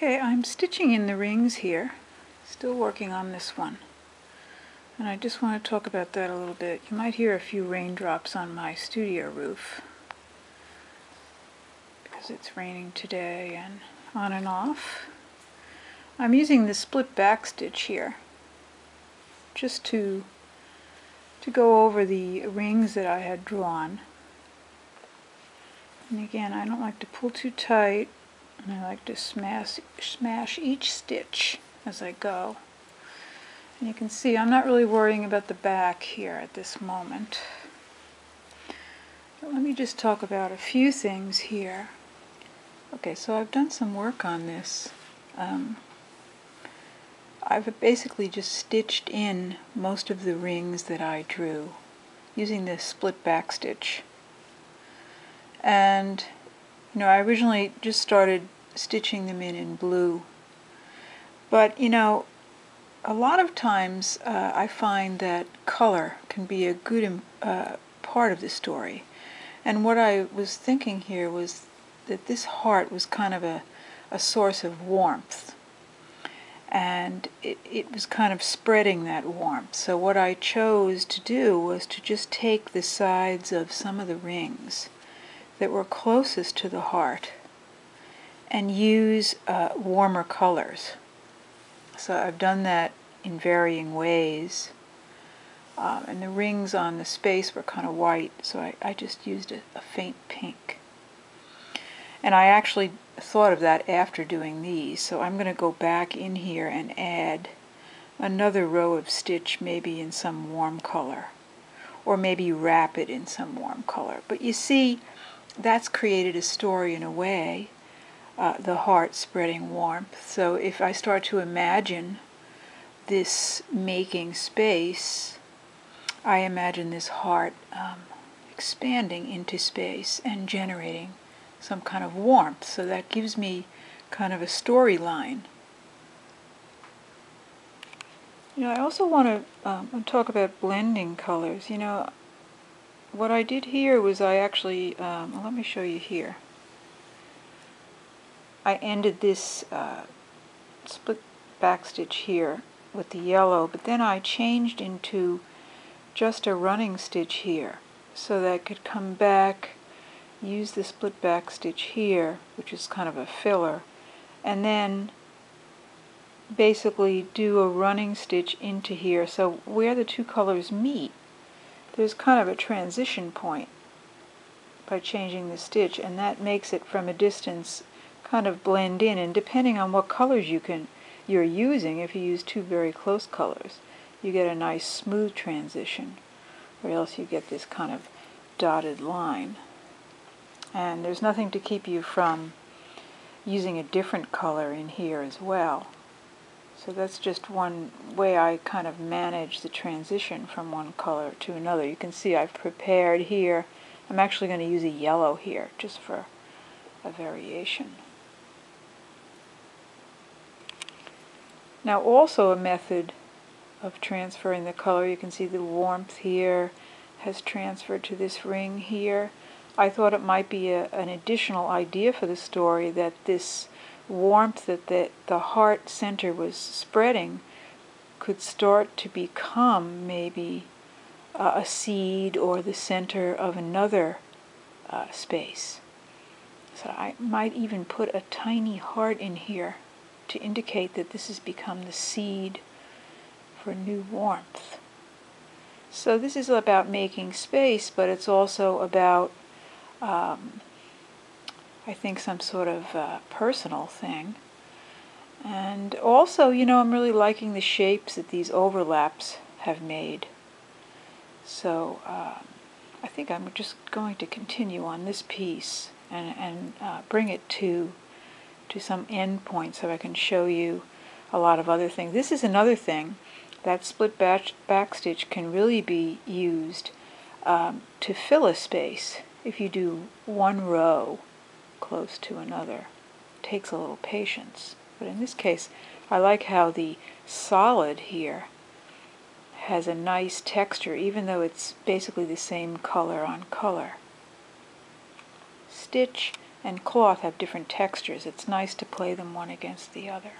Okay, I'm stitching in the rings here, still working on this one, and I just want to talk about that a little bit. You might hear a few raindrops on my studio roof because it's raining today and on and off. I'm using the split back stitch here just to go over the rings that I had drawn. And again, I don't like to pull too tight, and I like to smash each stitch as I go. And you can see I'm not really worrying about the back here at this moment. But let me just talk about a few things here. Okay, so I've done some work on this. I've basically just stitched in most of the rings that I drew using this split back stitch. And I originally just started stitching them in blue. But a lot of times I find that color can be a good part of the story. And what I was thinking here was that this heart was kind of a source of warmth. And it was kind of spreading that warmth. So what I chose to do was to just take the sides of some of the rings that were closest to the heart and use warmer colors. So I've done that in varying ways. And the rings on the space were kind of white, so I just used a faint pink. And I actually thought of that after doing these, so I'm going to go back in here and add another row of stitch, maybe in some warm color, or maybe wrap it in some warm color. But you see, that's created a story in a way, the heart spreading warmth. So if I start to imagine this making space, I imagine this heart expanding into space and generating some kind of warmth. So that gives me kind of a storyline. I also want to talk about blending colors. What I did here was I actually, let me show you here. I ended this split back stitch here with the yellow, but then I changed into just a running stitch here so that I could come back, use the split back stitch here, which is kind of a filler, and then basically do a running stitch into here. So where the two colors meet, there's kind of a transition point by changing the stitch, and that makes it from a distance kind of blend in. And depending on what colors you're using, if you use two very close colors, you get a nice smooth transition, or else you get this kind of dotted line. And there's nothing to keep you from using a different color in here as well. So that's just one way I kind of manage the transition from one color to another. You can see I've prepared here. I'm actually going to use a yellow here just for a variation. Now also a method of transferring the color, you can see the warmth here has transferred to this ring here. I thought it might be an additional idea for the story that this warmth that the heart center was spreading could start to become maybe a seed or the center of another space. So I might even put a tiny heart in here to indicate that this has become the seed for new warmth. So this is about making space, but it's also about I think some sort of personal thing. And also, I'm really liking the shapes that these overlaps have made. So I think I'm just going to continue on this piece and bring it to some end point so I can show you a lot of other things. This is another thing. That split back stitch can really be used to fill a space. If you do one row close to another, it takes a little patience. But in this case, I like how the solid here has a nice texture, even though it's basically the same color on color. Stitch, and cloth have different textures. It's nice to play them one against the other.